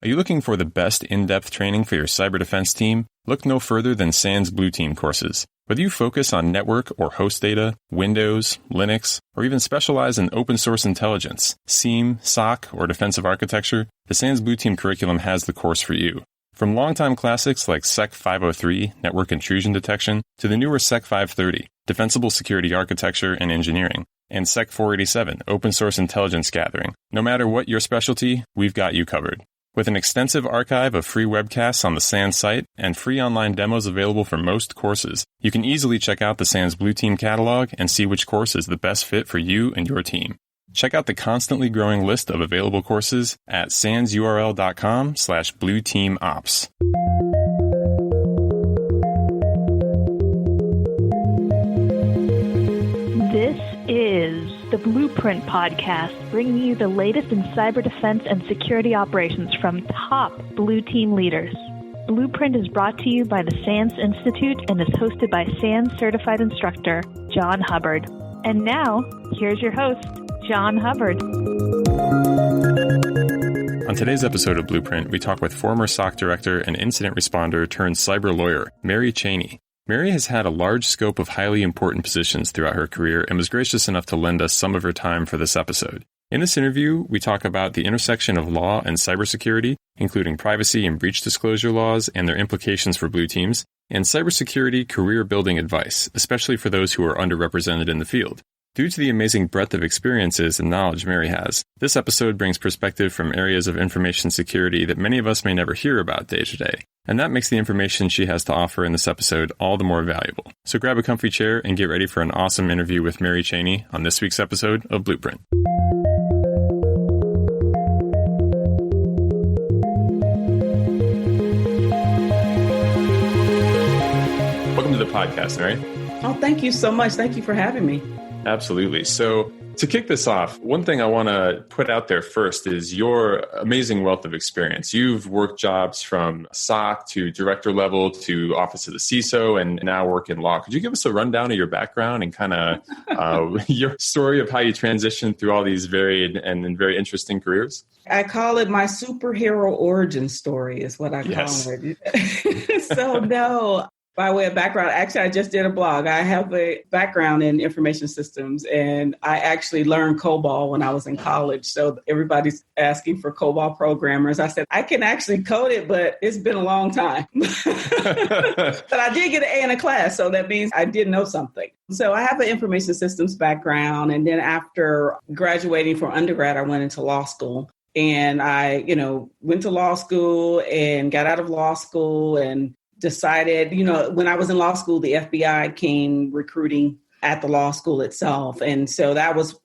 Are you looking for the best in-depth training for your cyber defense team? Look no further than SANS Blue Team courses. Whether you focus on network or host data, Windows, Linux, or even specialize in open source intelligence, SIEM, SOC, or defensive architecture, the SANS Blue Team curriculum has the course for you. From longtime classics like SEC 503, network intrusion detection, to the newer SEC 530, defensible security architecture and engineering, and SEC 487, open source intelligence gathering. No matter what your specialty, we've got you covered. With an extensive archive of free webcasts on the SANS site and free online demos available for most courses, you can easily check out the SANS Blue Team catalog and see which course is the best fit for you and your team. Check out the constantly growing list of available courses at sansurl.com/blueteamops. This is the Blueprint Podcast, bringing you the latest in cyber defense and security operations from top Blue Team leaders. Blueprint is brought to you by the SANS Institute and is hosted by SANS certified instructor John Hubbard. And now, here's your host, John Hubbard. On today's episode of Blueprint, we talk with former SOC director and incident responder turned cyber lawyer, Mary Chaney. Mary has had a large scope of highly important positions throughout her career and was gracious enough to lend us some of her time for this episode. In this interview, we talk about the intersection of law and cybersecurity, including privacy and breach disclosure laws and their implications for blue teams, and cybersecurity career building advice, especially for those who are underrepresented in the field. Due to the amazing breadth of experiences and knowledge Mary has, this episode brings perspective from areas of information security that many of us may never hear about day to day. And that makes the information she has to offer in this episode all the more valuable. So grab a comfy chair and get ready for an awesome interview with Mary Chaney on this week's episode of Blueprint. Welcome to the podcast, Mary. Oh, thank you so much. Thank you for having me. Absolutely. So to kick this off, one thing I want to put out there first is your amazing wealth of experience. You've worked jobs from SOC to director level to office of the CISO and now work in law. Could you give us a rundown of your background and kind of your story of how you transitioned through all these varied and very interesting careers? I call it my superhero origin story is what I call it. So no. By way of background, actually, I just did a blog. I have a background in information systems, and I actually learned COBOL when I was in college. So everybody's asking for COBOL programmers. I said, I can actually code it, but it's been a long time. But I did get an A in a class, so that means I did know something. So I have an information systems background, and then after graduating from undergrad, I went into law school. And I, went to law school and got out of law school and decided, when I was in law school, the FBI came recruiting at the law school itself. And so that was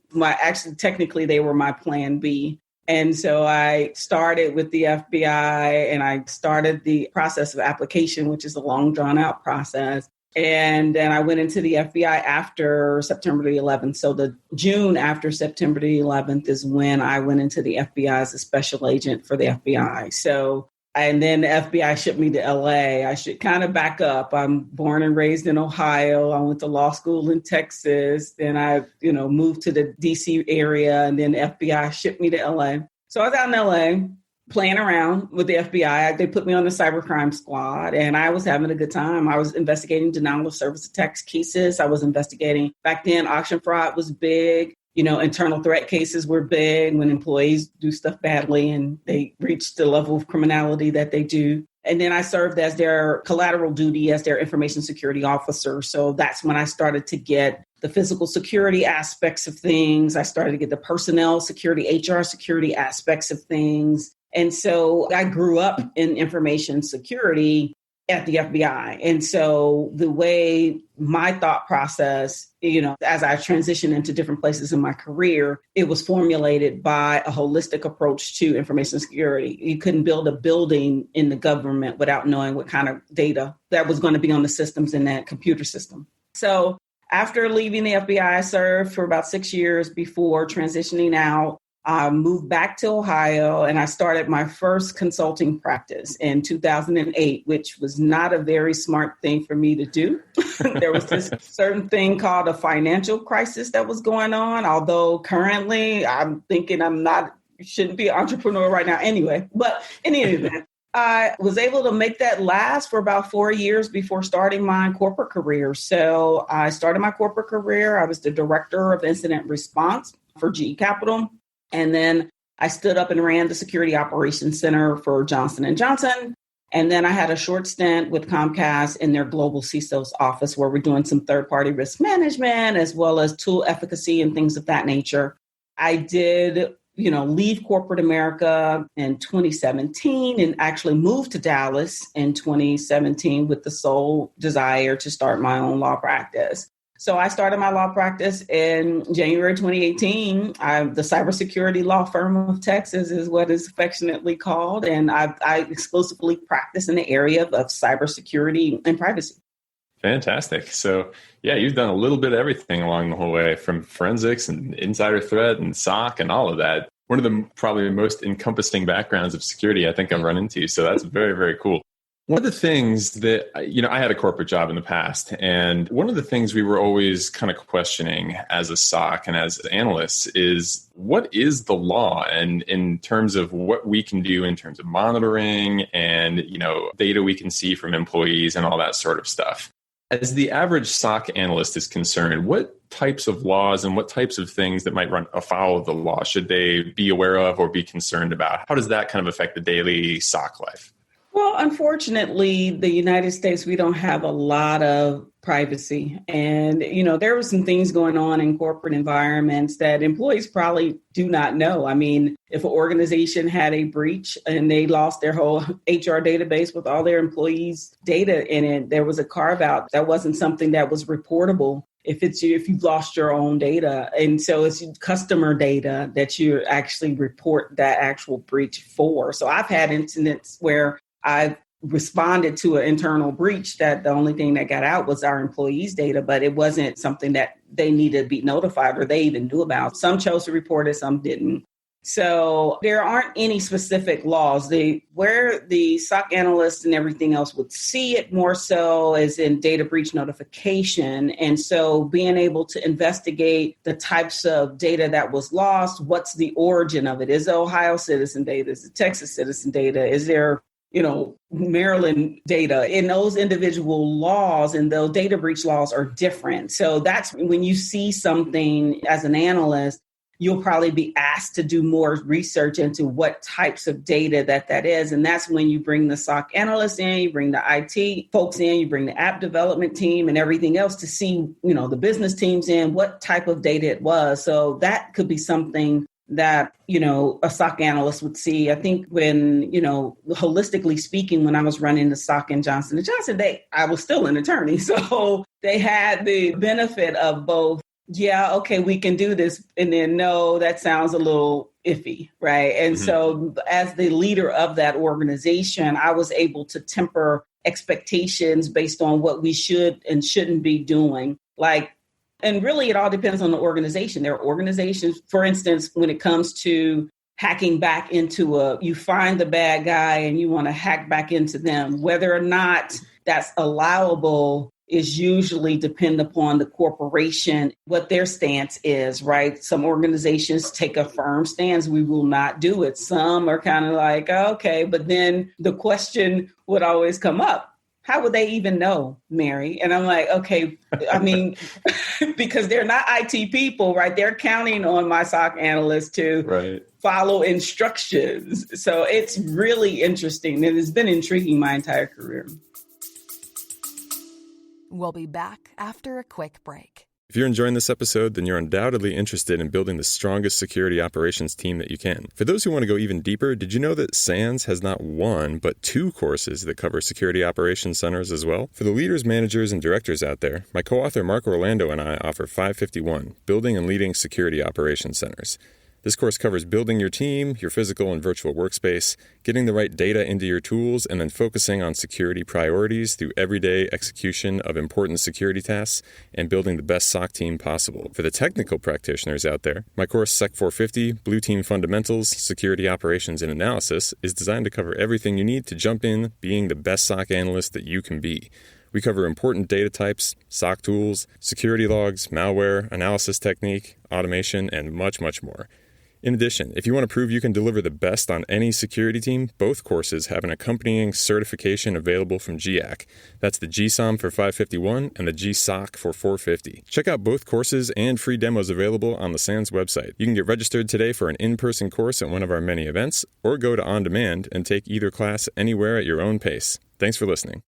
technically they were my plan B. And so I started with the FBI and I started the process of application, which is a long drawn out process. And then I went into the FBI after September the 11th. So the June after September the 11th is when I went into the FBI as a special agent for the FBI. And then the FBI shipped me to LA. I should kind of back up. I'm born and raised in Ohio. I went to law school in Texas. Then I, moved to the DC area, and then the FBI shipped me to LA. So I was out in LA playing around with the FBI. They put me on the cybercrime squad, and I was having a good time. I was investigating denial of service attacks cases. I was investigating, back then, auction fraud was big. Internal threat cases were big when employees do stuff badly and they reach the level of criminality that they do. And then I served as their collateral duty as their information security officer. So that's when I started to get the physical security aspects of things. I started to get the personnel security, HR security aspects of things. And so I grew up in information security at the FBI. And so the way my thought process, as I transitioned into different places in my career, it was formulated by a holistic approach to information security. You couldn't build a building in the government without knowing what kind of data that was going to be on the systems in that computer system. So after leaving the FBI, I served for about 6 years before transitioning out. I moved back to Ohio and I started my first consulting practice in 2008, which was not a very smart thing for me to do. There was this certain thing called a financial crisis that was going on, although currently I'm thinking I'm not shouldn't be an entrepreneur right now anyway. But in any event, I was able to make that last for about 4 years before starting my corporate career. So I started my corporate career. I was the director of incident response for GE Capital. And then I stood up and ran the security operations center for Johnson & Johnson. And then I had a short stint with Comcast in their global CISO's office where we're doing some third-party risk management as well as tool efficacy and things of that nature. I did leave corporate America in 2017 and actually moved to Dallas in 2017 with the sole desire to start my own law practice. So I started my law practice in January 2018. The cybersecurity law firm of Texas is what is affectionately called. And I exclusively practice in the area of cybersecurity and privacy. Fantastic. So yeah, you've done a little bit of everything along the whole way, from forensics and insider threat and SOC and all of that. One of the probably most encompassing backgrounds of security I think I've run into. So that's very, very cool. One of the things that, I had a corporate job in the past, and one of the things we were always kind of questioning as a SOC and as analysts is, what is the law? And in terms of what we can do in terms of monitoring and, data we can see from employees and all that sort of stuff. As the average SOC analyst is concerned, what types of laws and what types of things that might run afoul of the law should they be aware of or be concerned about? How does that kind of affect the daily SOC life? Well, unfortunately, the United States, we don't have a lot of privacy. And, there were some things going on in corporate environments that employees probably do not know. I mean, if an organization had a breach and they lost their whole HR database with all their employees' data in it, there was a carve out. That wasn't something that was reportable if you've lost your own data. And so it's customer data that you actually report that actual breach for. So I've had incidents where I've responded to an internal breach that the only thing that got out was our employees' data, but it wasn't something that they needed to be notified or they even knew about. Some chose to report it, some didn't. So there aren't any specific laws. Where the SOC analysts and everything else would see it more so is in data breach notification. And so being able to investigate the types of data that was lost, what's the origin of it? Is it Ohio citizen data? Is it Texas citizen data? Is there Maryland data? In those individual laws and those data breach laws are different. So that's when you see something as an analyst, you'll probably be asked to do more research into what types of data that is. And that's when you bring the SOC analysts in, you bring the IT folks in, you bring the app development team and everything else to see, the business teams in what type of data it was. So that could be something that, a SOC analyst would see. I think when, holistically speaking, when I was running the SOC in Johnson & Johnson, I was still an attorney. So they had the benefit of both, yeah, okay, we can do this. And then, no, that sounds a little iffy, right? And so as the leader of that organization, I was able to temper expectations based on what we should and shouldn't be doing. And really, it all depends on the organization. There are organizations, for instance, when it comes to hacking back into you find the bad guy and you want to hack back into them, whether or not that's allowable is usually depend upon the corporation, what their stance is, right? Some organizations take a firm stance. We will not do it. Some are kind of like, okay, but then the question would always come up. How would they even know, Mary? And I'm like, okay, I mean, because they're not IT people, right? They're counting on my SOC analysts to follow instructions. So it's really interesting. And it's been intriguing my entire career. We'll be back after a quick break. If you're enjoying this episode, then you're undoubtedly interested in building the strongest security operations team that you can. For those who want to go even deeper, did you know that SANS has not one, but 2 courses that cover security operations centers as well? For the leaders, managers, and directors out there, my co-author Mark Orlando and I offer 551, Building and Leading Security Operations Centers. This course covers building your team, your physical and virtual workspace, getting the right data into your tools, and then focusing on security priorities through everyday execution of important security tasks and building the best SOC team possible. For the technical practitioners out there, my course Sec 450, Blue Team Fundamentals, Security Operations and Analysis is designed to cover everything you need to jump in being the best SOC analyst that you can be. We cover important data types, SOC tools, security logs, malware, analysis technique, automation, and much, much more. In addition, if you want to prove you can deliver the best on any security team, both courses have an accompanying certification available from GIAC. That's the GSOM for 551 and the GSOC for 450. Check out both courses and free demos available on the SANS website. You can get registered today for an in-person course at one of our many events, or go to On Demand and take either class anywhere at your own pace. Thanks for listening.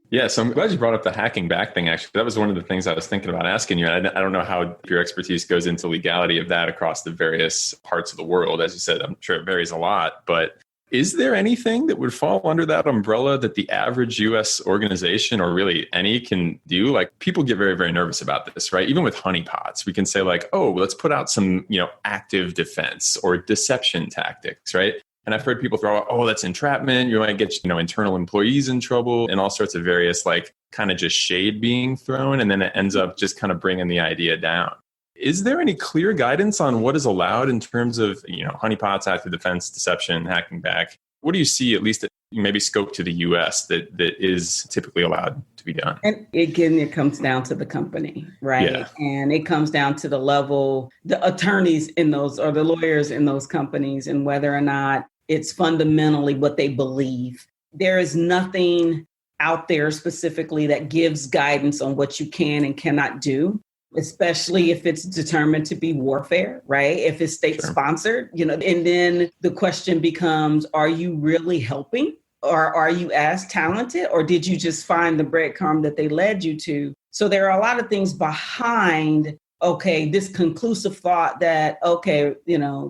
Yeah, so I'm glad you brought up the hacking back thing, actually. That was one of the things I was thinking about asking you. And I don't know how your expertise goes into legality of that across the various parts of the world. As you said, I'm sure it varies a lot. But is there anything that would fall under that umbrella that the average U.S. organization, or really any, can do? Like, people get very, very nervous about this, right? Even with honeypots, we can say like, oh, let's put out some, active defense or deception tactics, right? And I've heard people throw out, oh, that's entrapment. You might get, internal employees in trouble, and all sorts of various kind of just shade being thrown. And then it ends up just kind of bringing the idea down. Is there any clear guidance on what is allowed in terms of, honeypots, active defense, deception, hacking back? What do you see, at least maybe scope to the U.S. that is typically allowed to be done? And again, it comes down to the company, right? Yeah. And it comes down to the level, the attorneys in those, or the lawyers in those companies, and whether or not it's fundamentally what they believe. There is nothing out there specifically that gives guidance on what you can and cannot do, especially if it's determined to be warfare, right? If it's state sponsored, and then the question becomes, are you really helping? Or are you as talented? Or did you just find the breadcrumb that they led you to? So there are a lot of things behind, this conclusive thought that,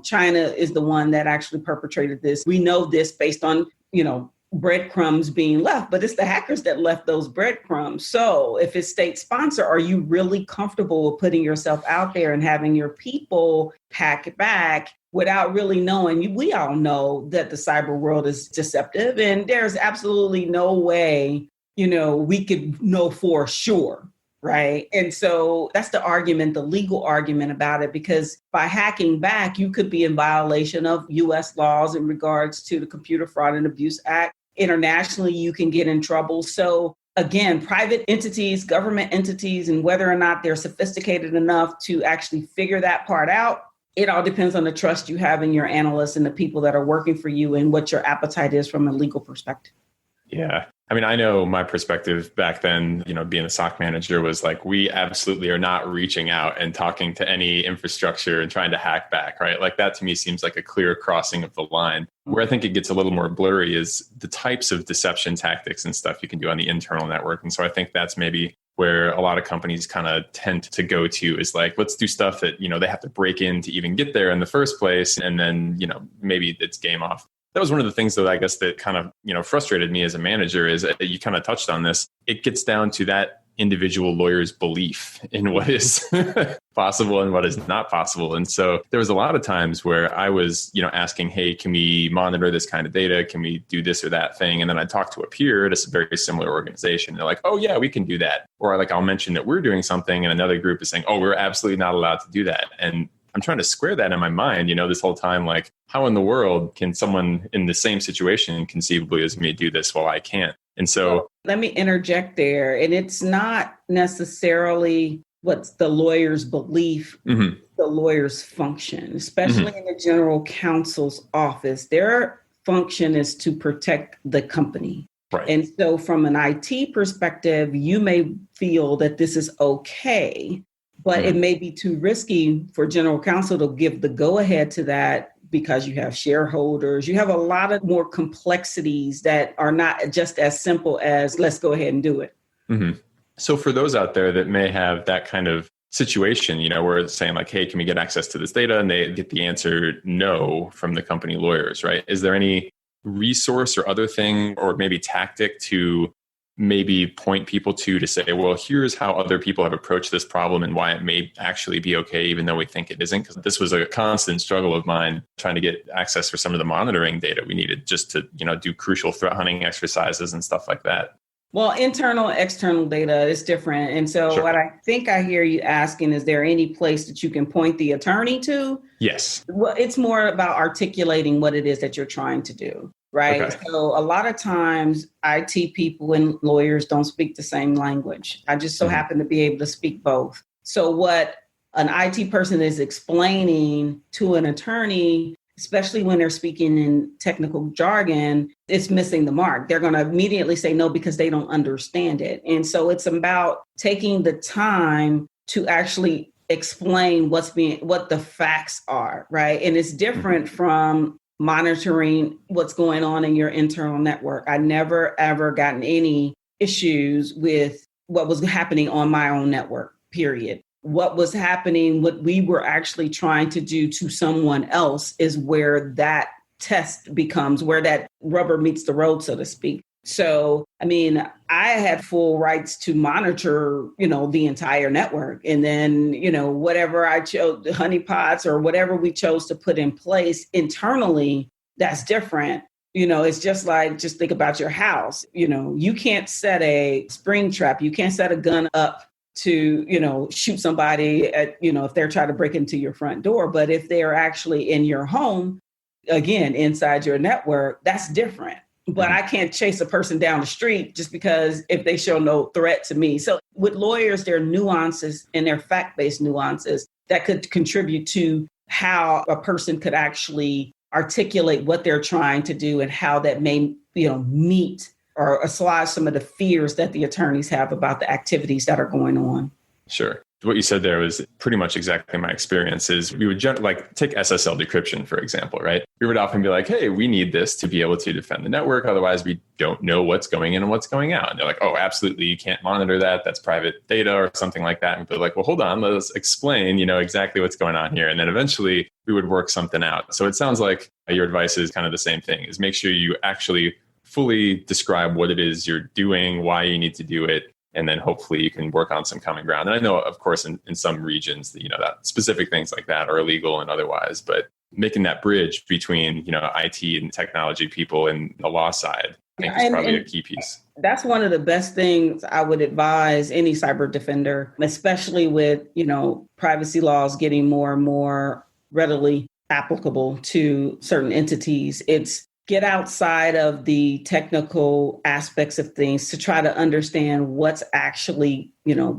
China is the one that actually perpetrated this. We know this based on, breadcrumbs being left, but it's the hackers that left those breadcrumbs. So if it's state sponsor, are you really comfortable with putting yourself out there and having your people hack back without really knowing? We all know that the cyber world is deceptive, and there's absolutely no way, we could know for sure. Right. And so that's the argument, the legal argument about it, because by hacking back, you could be in violation of U.S. laws in regards to the Computer Fraud and Abuse Act. Internationally, you can get in trouble. So again, private entities, government entities, and whether or not they're sophisticated enough to actually figure that part out, it all depends on the trust you have in your analysts and the people that are working for you, and what your appetite is from a legal perspective. Yeah. I mean, I know my perspective back then, being a SOC manager, was like, we absolutely are not reaching out and talking to any infrastructure and trying to hack back, right? Like, that to me seems like a clear crossing of the line. Where I think it gets a little more blurry is the types of deception tactics and stuff you can do on the internal network. And so I think that's maybe where a lot of companies kind of tend to go to, is like, let's do stuff that, they have to break in to even get there in the first place. And then, maybe it's game off. That was one of the things that I guess that kind of, frustrated me as a manager, is you kind of touched on this. It gets down to that individual lawyer's belief in what is possible and what is not possible. And so there was a lot of times where I was, asking, hey, can we monitor this kind of data? Can we do this or that thing? And then I talked to a peer at a very similar organization. They're like, oh yeah, we can do that. Or I'll mention that we're doing something, and another group is saying, oh, we're absolutely not allowed to do that. And I'm trying to square that in my mind, this whole time, like, how in the world can someone in the same situation conceivably as me do this while I can't? And so let me interject there. And it's not necessarily what's the lawyer's belief, the lawyer's function, especially in the general counsel's office. Their function is to protect the company. Right. And so from an IT perspective, you may feel that this is okay, but it may be too risky for general counsel to give the go-ahead to that, because you have shareholders. You have a lot of more complexities that are not just as simple as, let's go ahead and do it. Mm-hmm. So for those out there that may have that kind of situation, where it's saying like, hey, can we get access to this data? And they get the answer no from the company lawyers, right? Is there any resource or other thing, or maybe tactic to maybe point people to say, well, here's how other people have approached this problem and why it may actually be okay, even though we think it isn't? Because this was a constant struggle of mine, trying to get access for some of the monitoring data we needed just to, do crucial threat hunting exercises and stuff like that. Well, internal, external data is different. And so What I think I hear you asking, is there any place that you can point the attorney to? Yes. Well, it's more about articulating what it is that you're trying to do. Right. Okay. So a lot of times IT people and lawyers don't speak the same language. I just so happen to be able to speak both. So what an IT person is explaining to an attorney, especially when they're speaking in technical jargon, it's missing the mark. They're going to immediately say no because they don't understand it. And so it's about taking the time to actually explain what the facts are, right? And it's different from monitoring what's going on in your internal network. I never, ever gotten any issues with what was happening on my own network, period. What was happening, what we were actually trying to do to someone else is where that test becomes, where that rubber meets the road, so to speak. So, I mean, I had full rights to monitor, the entire network. And then, whatever I chose, honeypots or whatever we chose to put in place internally, that's different. It's just think about your house. You can't set a spring trap. You can't set a gun up to, shoot somebody at, if they're trying to break into your front door. But if they're actually in your home, again, inside your network, that's different. But I can't chase a person down the street just because if they show no threat to me. So with lawyers, there are nuances and there are fact-based nuances that could contribute to how a person could actually articulate what they're trying to do and how that may, meet or assuage some of the fears that the attorneys have about the activities that are going on. Sure. What you said there was pretty much exactly my experience. Is we would take SSL decryption, for example, right? We would often be like, hey, we need this to be able to defend the network. Otherwise, we don't know what's going in and what's going out. And they're like, oh, absolutely, you can't monitor that. That's private data or something like that. And we'd be like, well, hold on, let us explain, exactly what's going on here. And then eventually we would work something out. So it sounds like your advice is kind of the same thing, is make sure you actually fully describe what it is you're doing, why you need to do it. And then hopefully you can work on some common ground. And I know, of course, in some regions, that, that specific things like that are illegal and otherwise, but making that bridge between, IT and technology people and the law side, I think is probably a key piece. That's one of the best things I would advise any cyber defender, especially with, privacy laws getting more and more readily applicable to certain entities. It's get outside of the technical aspects of things to try to understand what's actually,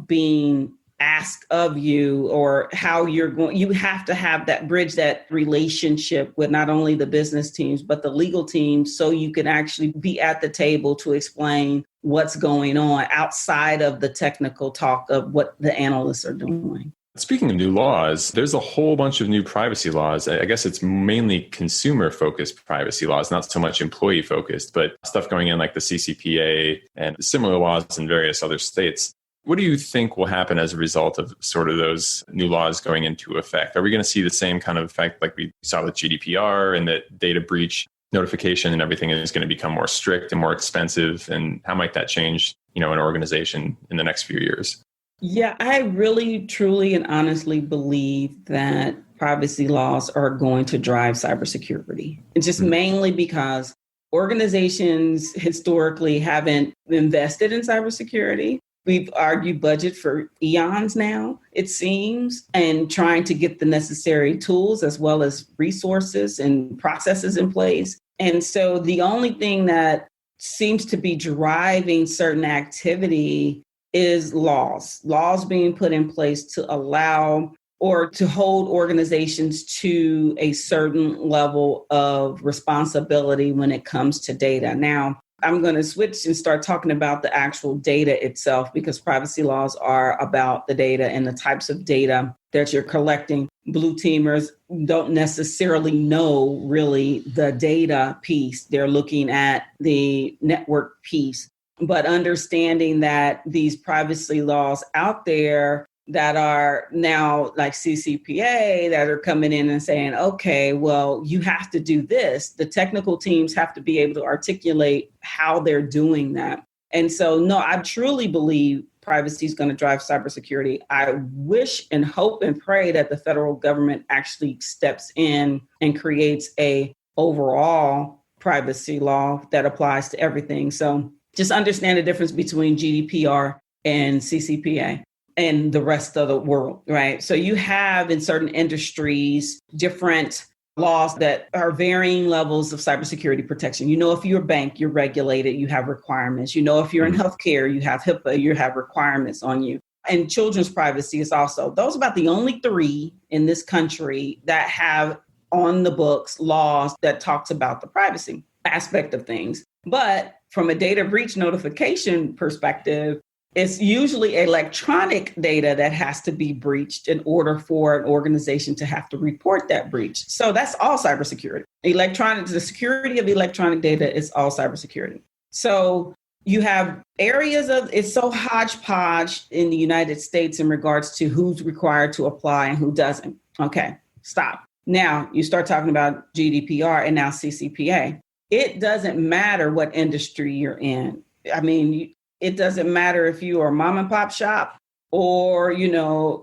being asked of you, or how you have to have that bridge, that relationship with not only the business teams, but the legal teams, so you can actually be at the table to explain what's going on outside of the technical talk of what the analysts are doing. Speaking of new laws, there's a whole bunch of new privacy laws. I guess it's mainly consumer-focused privacy laws, not so much employee-focused, but stuff going in like the CCPA and similar laws in various other states. What do you think will happen as a result of sort of those new laws going into effect? Are we going to see the same kind of effect like we saw with GDPR, and that data breach notification and everything is going to become more strict and more expensive? And how might that change, an organization in the next few years? Yeah, I really, truly, and honestly believe that privacy laws are going to drive cybersecurity. It's just mainly because organizations historically haven't invested in cybersecurity. We've argued budget for eons now, it seems, and trying to get the necessary tools as well as resources and processes in place. And so the only thing that seems to be driving certain activity is laws being put in place to allow or to hold organizations to a certain level of responsibility when it comes to data. Now, I'm going to switch and start talking about the actual data itself, because privacy laws are about the data and the types of data that you're collecting. Blue teamers don't necessarily know really the data piece. They're looking at the network piece. But understanding that these privacy laws out there that are now like CCPA that are coming in and saying, okay, well, you have to do this. The technical teams have to be able to articulate how they're doing that. And so, no, I truly believe privacy is going to drive cybersecurity. I wish and hope and pray that the federal government actually steps in and creates a overall privacy law that applies to everything. So just understand the difference between GDPR and CCPA and the rest of the world, right? So you have in certain industries different laws that are varying levels of cybersecurity protection. If you're a bank, you're regulated, you have requirements. If you're in healthcare, you have HIPAA, you have requirements on you. And children's privacy is also, those are about the only three in this country that have on the books laws that talks about the privacy aspect of things. But from a data breach notification perspective, it's usually electronic data that has to be breached in order for an organization to have to report that breach. So that's all cybersecurity. The security of electronic data is all cybersecurity. So you have areas of, it's so hodgepodge in the United States in regards to who's required to apply and who doesn't. Okay, stop. Now you start talking about GDPR and now CCPA. It doesn't matter what industry you're in. I mean, it doesn't matter if you are a mom and pop shop or,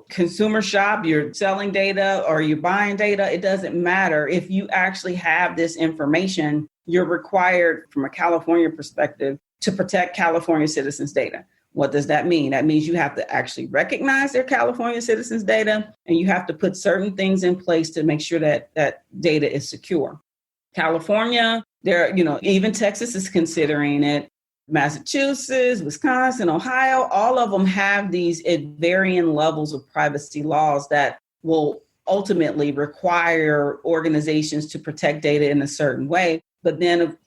consumer shop, you're selling data or you're buying data. It doesn't matter. If you actually have this information, you're required from a California perspective to protect California citizens' data. What does that mean? That means you have to actually recognize their California citizens' data, and you have to put certain things in place to make sure that that data is secure. California, even Texas is considering it. Massachusetts, Wisconsin, Ohio, all of them have these at varying levels of privacy laws that will ultimately require organizations to protect data in a certain way. But then,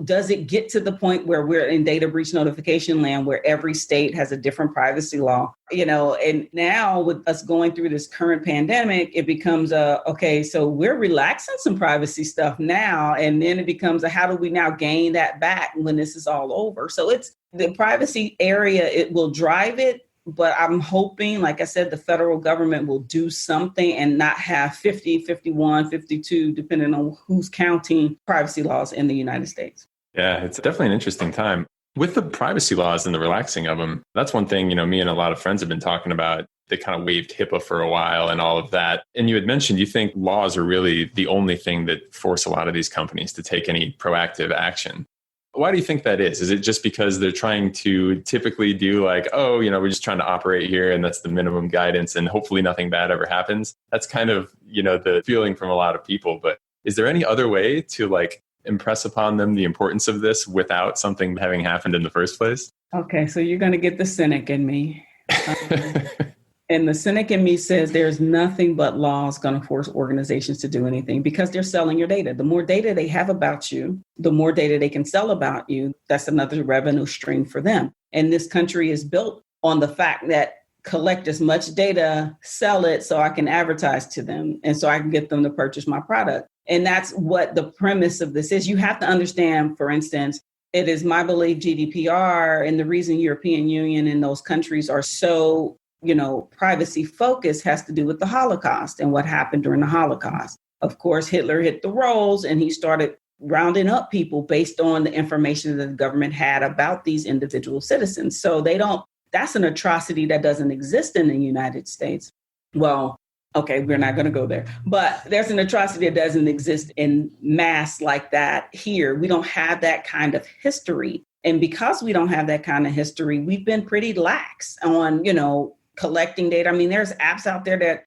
does it get to the point where we're in data breach notification land where every state has a different privacy law? And now with us going through this current pandemic, it becomes okay, so we're relaxing some privacy stuff now. And then it becomes how do we now gain that back when this is all over? So it's the privacy area, it will drive it. But I'm hoping, like I said, the federal government will do something and not have 50, 51, 52, depending on who's counting privacy laws in the United States. Yeah, it's definitely an interesting time. With the privacy laws and the relaxing of them, that's one thing, me and a lot of friends have been talking about. They kind of waived HIPAA for a while and all of that. And you had mentioned you think laws are really the only thing that force a lot of these companies to take any proactive action. Why do you think that is? Is it just because they're trying to typically do we're just trying to operate here and that's the minimum guidance and hopefully nothing bad ever happens? That's kind of, the feeling from a lot of people. But is there any other way to impress upon them the importance of this without something having happened in the first place? Okay, so you're going to get the cynic in me. And the cynic in me says there's nothing but laws going to force organizations to do anything because they're selling your data. The more data they have about you, the more data they can sell about you. That's another revenue stream for them. And this country is built on the fact that collect as much data, sell it so I can advertise to them and so I can get them to purchase my product. And that's what the premise of this is. You have to understand, for instance, it is my belief GDPR and the reason European Union and those countries are so privacy focus has to do with the Holocaust and what happened during the Holocaust. Of course, Hitler hit the rolls and he started rounding up people based on the information that the government had about these individual citizens. So that's an atrocity that doesn't exist in the United States. Well, okay, we're not going to go there, but there's an atrocity that doesn't exist in mass like that here. We don't have that kind of history. And because we don't have that kind of history, we've been pretty lax on, collecting data. I mean, there's apps out there that,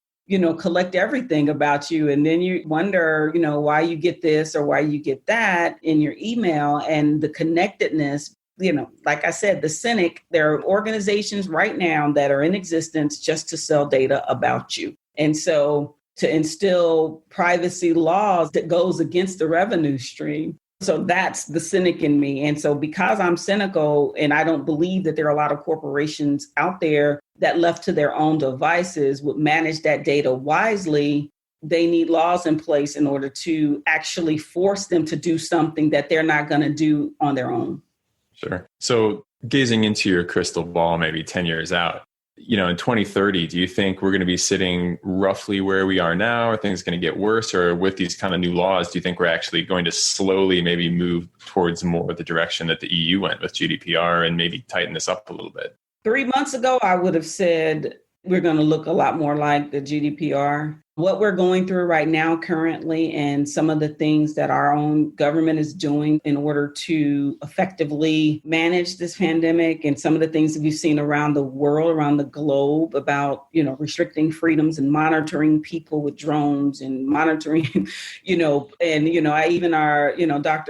collect everything about you. And then you wonder, why you get this or why you get that in your email and the connectedness, like I said, the cynic, there are organizations right now that are in existence just to sell data about you. And so to instill privacy laws that goes against the revenue stream. So that's the cynic in me. And so because I'm cynical and I don't believe that there are a lot of corporations out there that left to their own devices would manage that data wisely, they need laws in place in order to actually force them to do something that they're not going to do on their own. Sure. So gazing into your crystal ball, maybe 10 years out, in 2030, do you think we're going to be sitting roughly where we are now? Are things going to get worse? Or with these kind of new laws, do you think we're actually going to slowly maybe move towards more of the direction that the EU went with GDPR and maybe tighten this up a little bit? 3 months ago, I would have said we're going to look a lot more like the GDPR. what we're going through right now currently and some of the things that our own government is doing in order to effectively manage this pandemic and some of the things that we've seen around the world, around the globe about, restricting freedoms and monitoring people with drones and monitoring, Dr.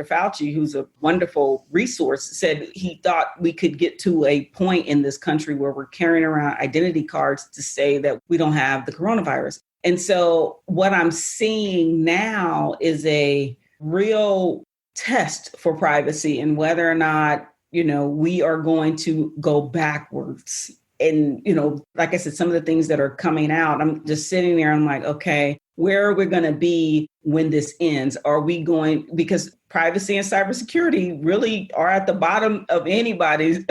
Fauci, who's a wonderful resource, said he thought we could get to a point in this country where we're carrying around identity cards to say that we don't have the coronavirus. And so what I'm seeing now is a real test for privacy and whether or not, we are going to go backwards. And, like I said, some of the things that are coming out, I'm just sitting there, I'm like, okay, where are we going to be when this ends? Are we going, because privacy and cybersecurity really are at the bottom of anybody's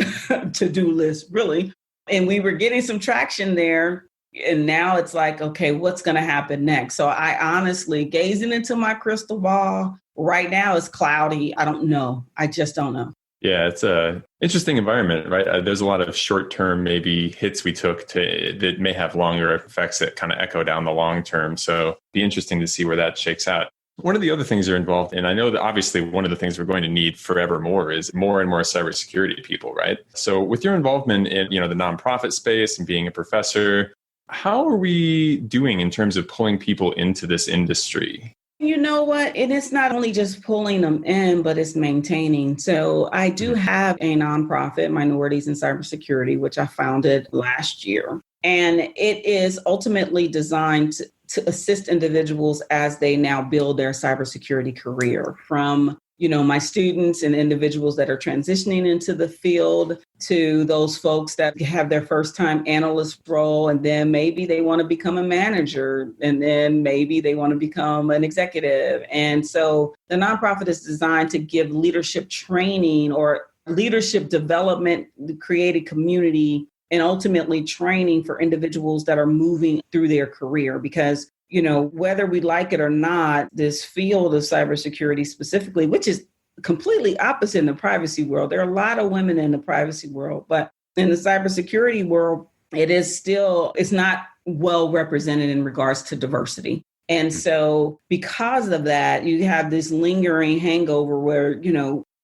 to-do list, really. And we were getting some traction there. And now it's like, okay, what's going to happen next? So I honestly, gazing into my crystal ball right now is cloudy. I don't know. I just don't know. Yeah, it's a interesting environment, right? There's a lot of short-term maybe hits we took that may have longer effects that kind of echo down the long term. So it'd be interesting to see where that shakes out. One of the other things you're involved in, I know that obviously one of the things we're going to need forevermore is more and more cybersecurity people, right? So with your involvement in, the nonprofit space and being a professor, how are we doing in terms of pulling people into this industry? You know what? And it's not only just pulling them in, but it's maintaining. So I do have a nonprofit, Minorities in Cybersecurity, which I founded last year. And it is ultimately designed to assist individuals as they now build their cybersecurity career, from my students and individuals that are transitioning into the field to those folks that have their first time analyst role. And then maybe they want to become a manager, and then maybe they want to become an executive. And so the nonprofit is designed to give leadership training or leadership development, the created community, and ultimately training for individuals that are moving through their career. Because whether we like it or not, this field of cybersecurity specifically, which is completely opposite in the privacy world. There are a lot of women in the privacy world, but in the cybersecurity world, it's not well represented in regards to diversity. And so because of that, you have this lingering hangover where,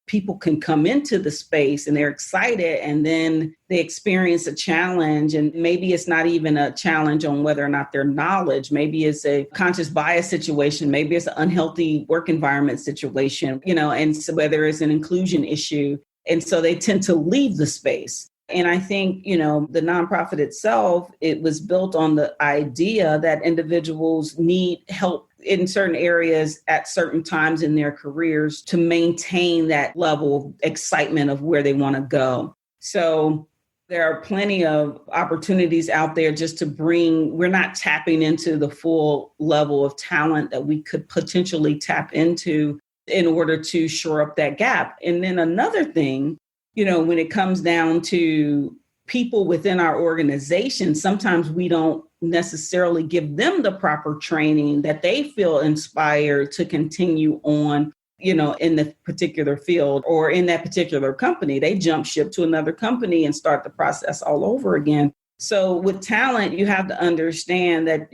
people can come into the space and they're excited, and then they experience a challenge. And maybe it's not even a challenge on whether or not their knowledge, maybe it's a conscious bias situation, maybe it's an unhealthy work environment situation, and so whether it's an inclusion issue. And so they tend to leave the space. And I think, the nonprofit itself, it was built on the idea that individuals need help in certain areas at certain times in their careers to maintain that level of excitement of where they want to go. So there are plenty of opportunities out there just to we're not tapping into the full level of talent that we could potentially tap into in order to shore up that gap. And then another thing, when it comes down to people within our organization, sometimes we don't necessarily give them the proper training that they feel inspired to continue on, in the particular field or in that particular company. They jump ship to another company and start the process all over again. So with talent, you have to understand that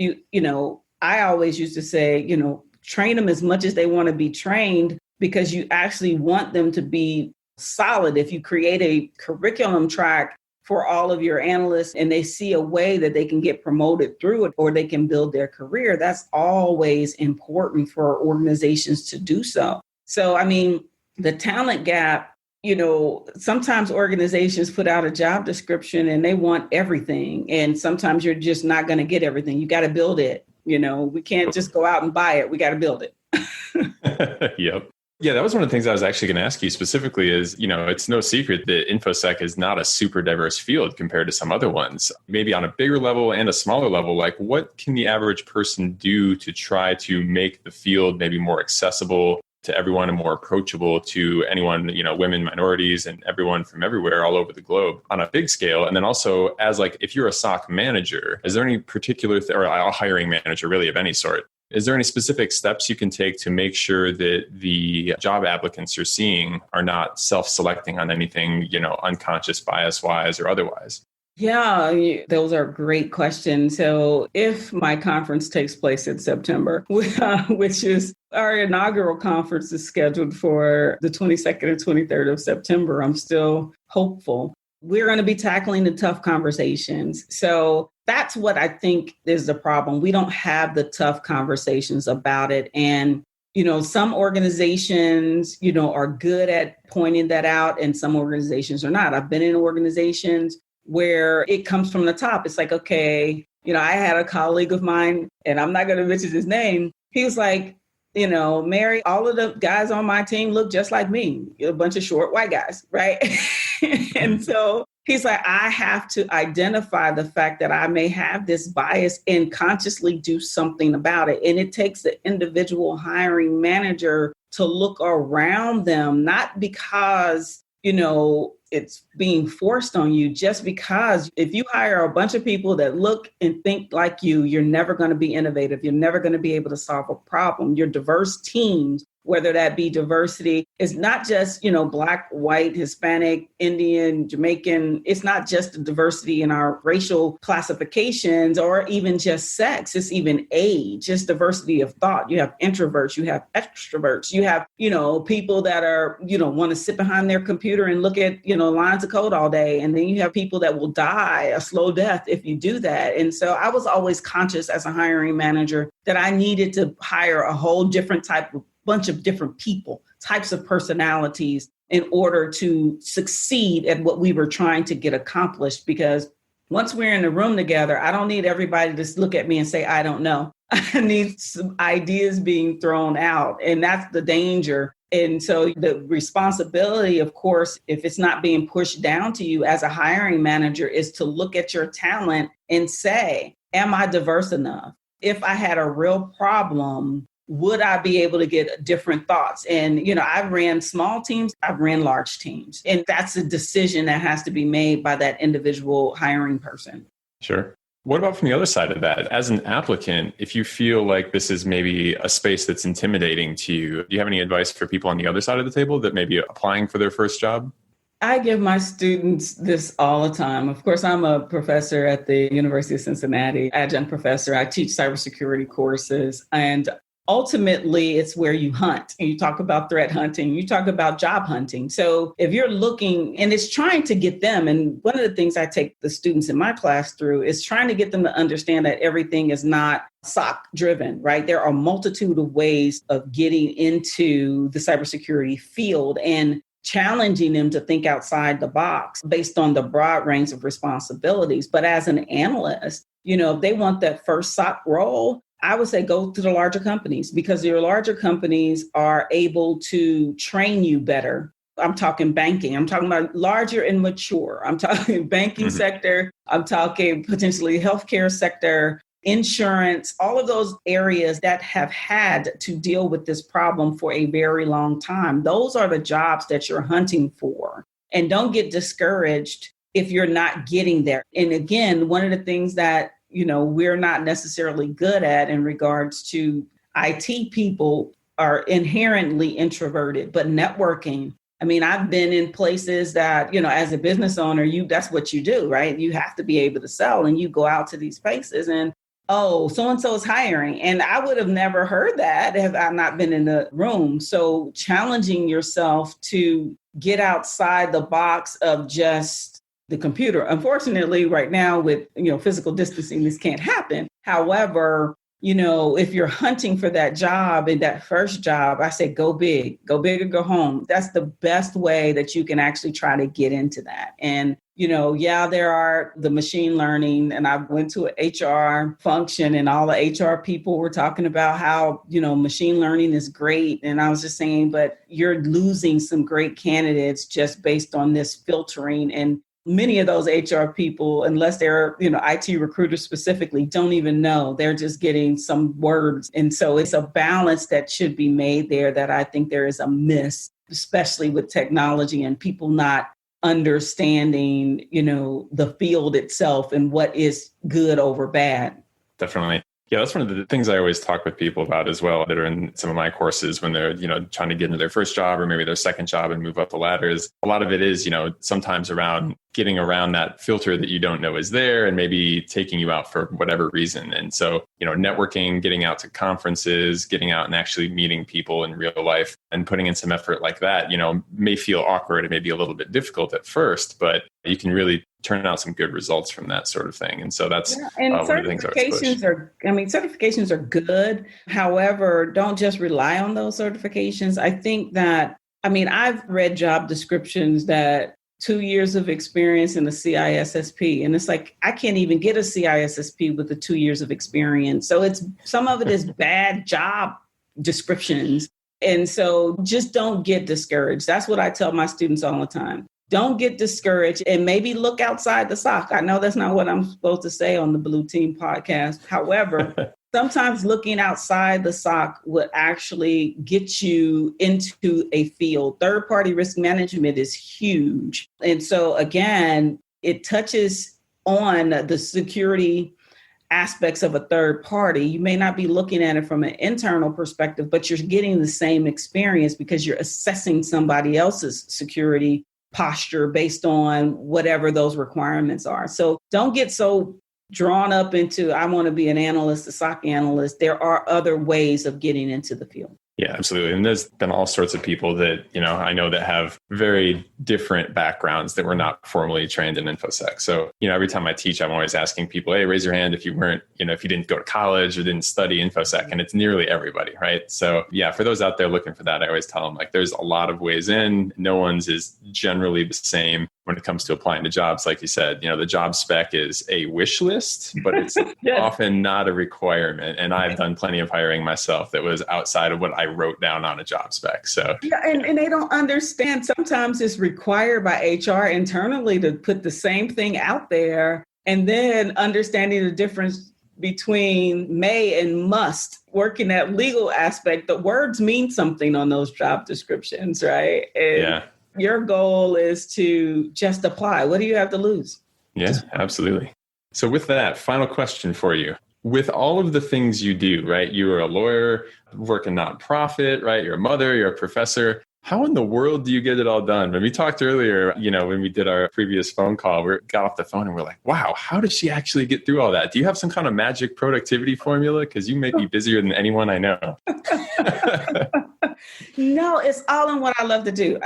I always used to say, train them as much as they want to be trained, because you actually want them to be solid. If you create a curriculum track for all of your analysts and they see a way that they can get promoted through it or they can build their career, that's always important for organizations to do so. So, the talent gap, sometimes organizations put out a job description and they want everything. And sometimes you're just not going to get everything. You got to build it. We can't just go out and buy it. We got to build it. Yep. Yeah, that was one of the things I was actually going to ask you specifically is, it's no secret that InfoSec is not a super diverse field compared to some other ones. Maybe on a bigger level and a smaller level, like what can the average person do to try to make the field maybe more accessible to everyone and more approachable to anyone, women, minorities, and everyone from everywhere all over the globe on a big scale? And then also as if you're a SOC manager, is there any particular, or a hiring manager really of any sort, is there any specific steps you can take to make sure that the job applicants you're seeing are not self-selecting on anything, unconscious bias-wise or otherwise? Yeah, those are great questions. So if my conference takes place in September, which is our inaugural conference is scheduled for the 22nd and 23rd of September, I'm still hopeful. We're going to be tackling the tough conversations. So that's what I think is the problem. We don't have the tough conversations about it. And some organizations, are good at pointing that out and some organizations are not. I've been in organizations where it comes from the top. It's like, okay, I had a colleague of mine, and I'm not going to mention his name. He was like, Mary, all of the guys on my team look just like me, a bunch of short white guys, right? And so he's like, I have to identify the fact that I may have this bias and consciously do something about it. And it takes the individual hiring manager to look around them, not because, it's being forced on you, just because if you hire a bunch of people that look and think like you're never going to be innovative. You're never going to be able to solve a problem. Your diverse teams, whether that be diversity, is not just, Black, white, Hispanic, Indian, Jamaican. It's not just the diversity in our racial classifications or even just sex. It's even age. It's diversity of thought. You have introverts, you have extroverts, you have, people that are, want to sit behind their computer and look at, lines of code all day. And then you have people that will die a slow death if you do that. And so I was always conscious as a hiring manager that I needed to hire a whole different bunch of different people, types of personalities in order to succeed at what we were trying to get accomplished. Because once we're in the room together, I don't need everybody to look at me and say, I don't know. I need some ideas being thrown out. And that's the danger. And so the responsibility, of course, if it's not being pushed down to you as a hiring manager, is to look at your talent and say, am I diverse enough? If I had a real problem, would I be able to get different thoughts? And, I've ran small teams, I've ran large teams. And that's a decision that has to be made by that individual hiring person. Sure. What about from the other side of that? As an applicant, if you feel like this is maybe a space that's intimidating to you, do you have any advice for people on the other side of the table that may be applying for their first job? I give my students this all the time. Of course, I'm a professor at the University of Cincinnati, adjunct professor. I teach cybersecurity courses. And ultimately, it's where you hunt. And you talk about threat hunting, you talk about job hunting. So if you're looking, and it's trying to get them, and one of the things I take the students in my class through is trying to get them to understand that everything is not SOC driven, right? There are a multitude of ways of getting into the cybersecurity field and challenging them to think outside the box based on the broad range of responsibilities. But as an analyst, if they want that first SOC role, I would say go to the larger companies, because your larger companies are able to train you better. I'm talking banking. I'm talking about larger and mature. I'm talking banking sector. I'm talking potentially healthcare sector, insurance, all of those areas that have had to deal with this problem for a very long time. Those are the jobs that you're hunting for. And don't get discouraged if you're not getting there. And again, one of the things that we're not necessarily good at in regards to IT people are inherently introverted, but networking. I mean, I've been in places that, as a business owner, that's what you do, right? You have to be able to sell, and you go out to these places and, oh, so-and-so is hiring. And I would have never heard that if I've not been in the room. So challenging yourself to get outside the box of just the computer. Unfortunately, right now with, physical distancing, this can't happen. However, if you're hunting for that job and that first job, I say, go big or go home. That's the best way that you can actually try to get into that. And, there are the machine learning, and I went to an HR function and all the HR people were talking about how, machine learning is great. And I was just saying, but you're losing some great candidates just based on this filtering. And many of those HR people, unless they're, IT recruiters specifically, don't even know. They're just getting some words. And so it's a balance that should be made there that I think there is a miss, especially with technology and people not understanding, the field itself and what is good over bad. Definitely. Yeah, that's one of the things I always talk with people about as well that are in some of my courses when they're, trying to get into their first job or maybe their second job and move up the ladders. A lot of it is, sometimes around getting around that filter that you don't know is there and maybe taking you out for whatever reason. And so, networking, getting out to conferences, getting out and actually meeting people in real life and putting in some effort like that, may feel awkward. It may be a little bit difficult at first, but you can really turn out some good results from that sort of thing. And so that's and one of the things I always push. Certifications are good. However, don't just rely on those certifications. I think that, I've read job descriptions that 2 years of experience in the CISSP. And it's like, I can't even get a CISSP with the 2 years of experience. So some of it is bad job descriptions. And so just don't get discouraged. That's what I tell my students all the time. Don't get discouraged and maybe look outside the SOC. I know that's not what I'm supposed to say on the Blue Team podcast. However, sometimes looking outside the SOC would actually get you into a field. Third-party risk management is huge. And so again, it touches on the security aspects of a third party. You may not be looking at it from an internal perspective, but you're getting the same experience because you're assessing somebody else's security posture based on whatever those requirements are. So don't get so drawn up into, I want to be an analyst, a SOC analyst. There are other ways of getting into the field. Yeah, absolutely. And there's been all sorts of people that, I know that have very different backgrounds that were not formally trained in InfoSec. So, every time I teach, I'm always asking people, hey, raise your hand if you weren't, if you didn't go to college or didn't study InfoSec. And it's nearly everybody, right? So yeah, for those out there looking for that, I always tell them there's a lot of ways in. No one's is generally the same when it comes to applying to jobs. Like you said, the job spec is a wish list, but it's often not a requirement. And I've done plenty of hiring myself that was outside of what I wrote down on a job spec. So yeah, and they don't understand. Sometimes it's required by HR internally to put the same thing out there, and then understanding the difference between may and must, working that legal aspect. The words mean something on those job descriptions, right? And your goal is to just apply. What do you have to lose? Yeah, absolutely. So with that, final question for you. With all of the things you do, right? You are a lawyer, work a nonprofit, right? You're a mother, you're a professor. How in the world do you get it all done? When we talked earlier, when we did our previous phone call, we got off the phone and we're like, wow, how does she actually get through all that? Do you have some kind of magic productivity formula? Because you may be busier than anyone I know. No, it's all in what I love to do.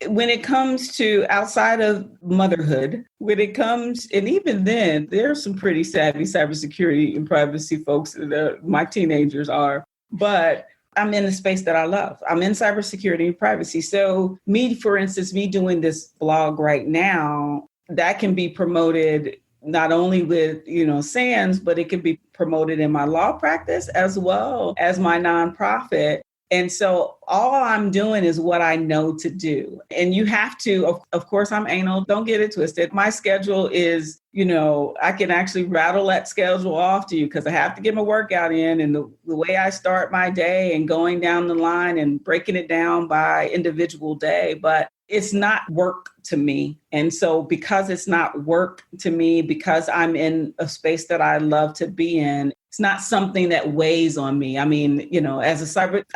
When it comes to outside of motherhood, and even then, there's some pretty savvy cybersecurity and privacy folks that my teenagers are, but I'm in the space that I love. I'm in cybersecurity and privacy. So for instance, me doing this blog right now, that can be promoted not only with, SANS, but it can be promoted in my law practice as well as my nonprofit. And so all I'm doing is what I know to do. And you have to, of course, I'm anal. Don't get it twisted. My schedule is, I can actually rattle that schedule off to you because I have to get my workout in, and the way I start my day and going down the line and breaking it down by individual day. But it's not work to me. And so because it's not work to me, because I'm in a space that I love to be in, it's not something that weighs on me. I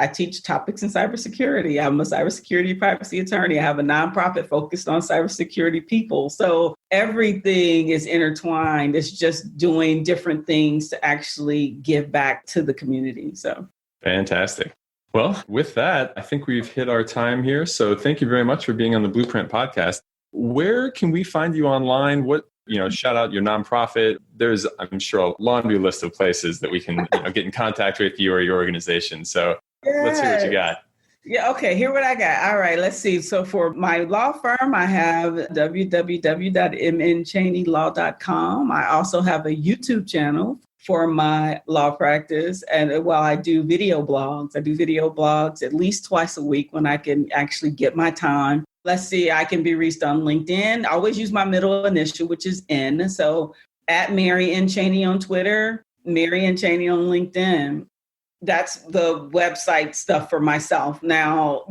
teach topics in cybersecurity. I'm a cybersecurity privacy attorney. I have a nonprofit focused on cybersecurity people. So everything is intertwined. It's just doing different things to actually give back to the community. So fantastic. Well, with that, I think we've hit our time here. So thank you very much for being on the Blueprint podcast. Where can we find you online? Shout out your nonprofit. There's, I'm sure, a laundry list of places that we can get in contact with you or your organization. So Let's hear what you got. Yeah, okay, here what I got. All right, let's see. So for my law firm, I have www.mnchaneylaw.com. I also have a YouTube channel for my law practice. And while I do video blogs, at least twice a week when I can actually get my time. Let's see, I can be reached on LinkedIn. I always use my middle initial, which is N. So at Mary N. Chaney on Twitter, Mary N. Chaney on LinkedIn. That's the website stuff for myself. Now,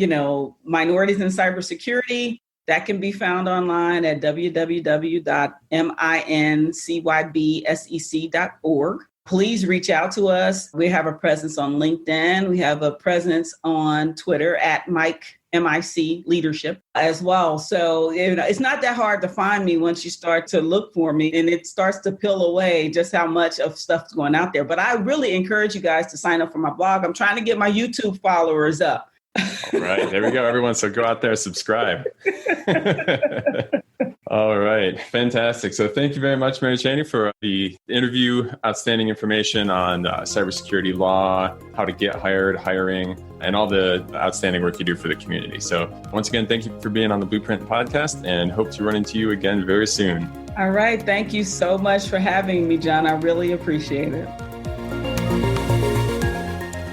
minorities in cybersecurity, that can be found online at www.mincybsec.org. please reach out to us. We have a presence on LinkedIn. We have a presence on Twitter at MIC Leadership as well. So it's not that hard to find me once you start to look for me, and it starts to peel away just how much of stuff's going out there. But I really encourage you guys to sign up for my blog. I'm trying to get my YouTube followers up. All right. There we go, everyone. So go out there, subscribe. All right. Fantastic. So thank you very much, Mary Chaney, for the interview, outstanding information on cybersecurity law, how to get hired, hiring, and all the outstanding work you do for the community. So once again, thank you for being on the Blueprint podcast, and hope to run into you again very soon. All right. Thank you so much for having me, John. I really appreciate it.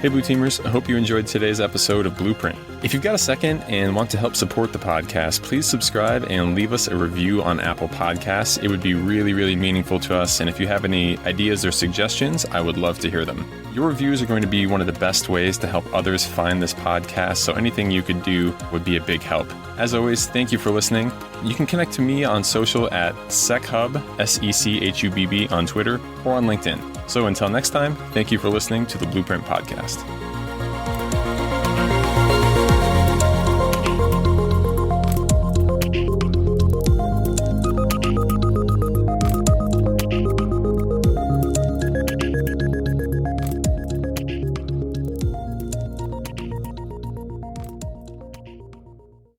Hey Blue Teamers, I hope you enjoyed today's episode of Blueprint. If you've got a second and want to help support the podcast, please subscribe and leave us a review on Apple Podcasts. It would be really, really meaningful to us. And if you have any ideas or suggestions, I would love to hear them. Your reviews are going to be one of the best ways to help others find this podcast, so anything you could do would be a big help. As always, thank you for listening. You can connect to me on social at SecHub, SECHUBB on Twitter or on LinkedIn. So until next time, thank you for listening to the Blueprint Podcast.